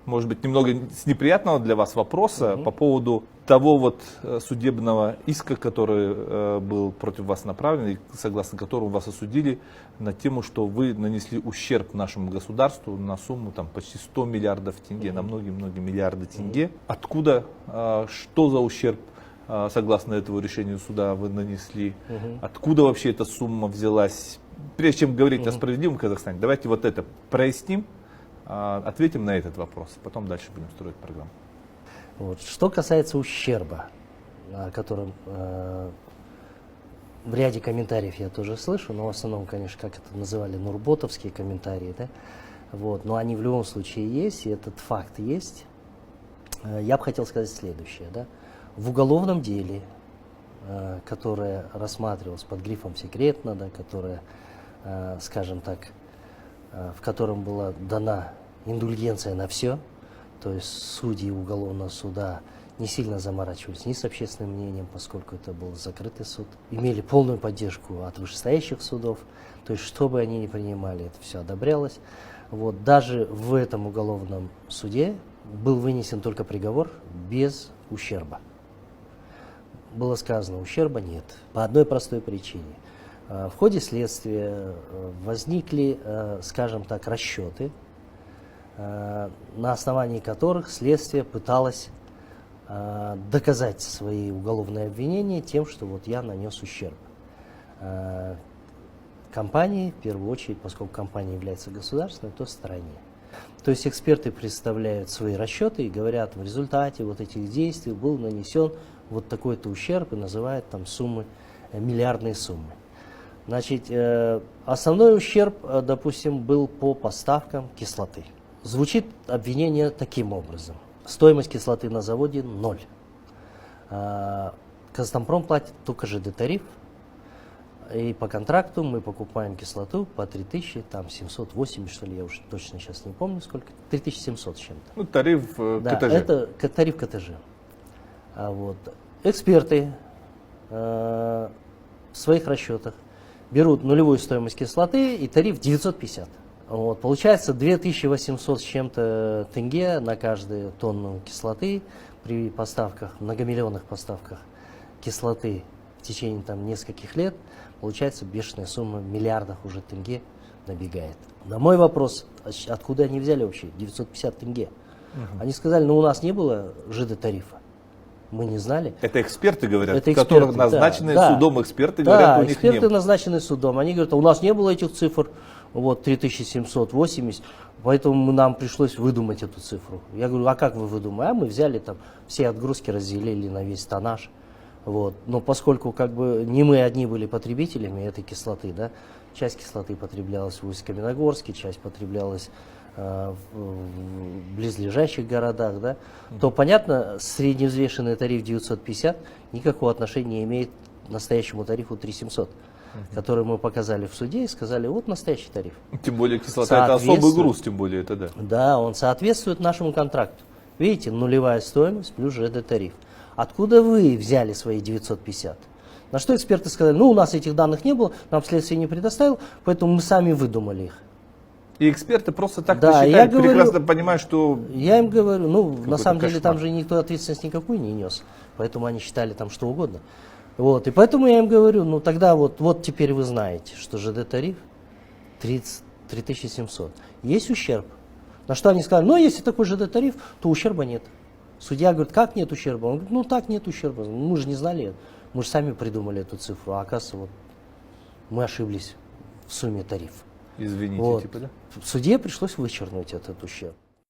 может быть, немного с неприятного для вас вопроса по поводу того вот судебного иска, который был против вас направлен, и согласно которому вас осудили на тему, что вы нанесли ущерб нашему государству на сумму там, почти 100 миллиардов тенге, на многие-многие миллиарды тенге. Откуда, что за ущерб, согласно этому решению суда, вы нанесли? Откуда вообще эта сумма взялась? Прежде чем говорить о справедливом Казахстане, давайте вот это проясним. Ответим на этот вопрос, потом дальше будем строить программу. Вот. Что касается ущерба, о котором в ряде комментариев я тоже слышу, но в основном, конечно, как это называли, нурботовские комментарии, да? Вот. Но они в любом случае есть, и этот факт есть. Я бы хотел сказать следующее. Да? В уголовном деле, которое рассматривалось под грифом «секретно», да, которое, скажем так, в котором была дана индульгенция на все, то есть судьи уголовного суда не сильно заморачивались ни с общественным мнением, поскольку это был закрытый суд, имели полную поддержку от вышестоящих судов, то есть что бы они ни принимали, это все одобрялось. Вот, даже в этом уголовном суде был вынесен только приговор без ущерба. Было сказано, ущерба нет, по одной простой причине. В ходе следствия возникли, скажем так, расчеты, на основании которых следствие пыталось доказать свои уголовные обвинения тем, что вот я нанес ущерб компании, в первую очередь, поскольку компания является государственной, то стране. То есть эксперты представляют свои расчеты и говорят, в результате вот этих действий был нанесен вот такой-то ущерб и называют там суммы, миллиардные суммы. Значит, основной ущерб, допустим, был по поставкам кислоты. Звучит обвинение таким образом. Стоимость кислоты на заводе 0. Казатомпром платит только ЖД-тариф. И по контракту мы покупаем кислоту по 3780, что ли, я уже точно сейчас не помню сколько. 3700 с чем-то. Ну, тариф КТЖ. Да, это тариф КТЖ. Вот. Эксперты в своих расчетах берут нулевую стоимость кислоты и тариф 950. Вот. Получается 2800 с чем-то тенге на каждую тонну кислоты при поставках, многомиллионных поставках кислоты в течение там, нескольких лет. Получается бешеная сумма, в миллиардах уже тенге набегает. На мой вопрос, откуда они взяли вообще 950 тенге? Они сказали, ну у нас не было ЖД-тарифа. Мы не знали. Это эксперты говорят, это эксперты, которые назначены судом, эксперты да, говорят, у них эксперты не было. назначены судом. Они говорят, у нас не было этих цифр, вот 3780, поэтому нам пришлось выдумать эту цифру. Я говорю, а как вы выдумали? А мы взяли там, все отгрузки разделили на весь тоннаж. Вот. Но поскольку как бы не мы одни были потребителями этой кислоты, да, часть кислоты потреблялась в Усть-Каменогорске, часть потреблялась в близлежащих городах, да, то, понятно, средневзвешенный тариф 950 никакого отношения не имеет к настоящему тарифу 3700, который мы показали в суде и сказали, вот настоящий тариф. Тем более кислота это особый груз, тем более это да. Да, он соответствует нашему контракту. Видите, нулевая стоимость плюс ЖД-тариф. Откуда вы взяли свои 950? На что эксперты сказали, ну у нас этих данных не было, нам следствие не предоставило, поэтому мы сами выдумали их. И эксперты просто так да, посчитали, прекрасно понимают, что... Я им говорю, ну на самом деле кошмар. там же никто ответственность никакую не нес, поэтому они считали там что угодно. Вот, и поэтому я им говорю, ну тогда вот теперь вы знаете, что ЖД-тариф 3700. Есть ущерб. На что они сказали, ну если такой ЖД-тариф, то ущерба нет. Судья говорит, как нет ущерба? Он говорит, ну так нет ущерба. Мы же не знали, мы же сами придумали эту цифру, а оказывается вот мы ошиблись в сумме тарифа. Извините, Вот. типа, да? В суде пришлось вычеркнуть этот ущерб.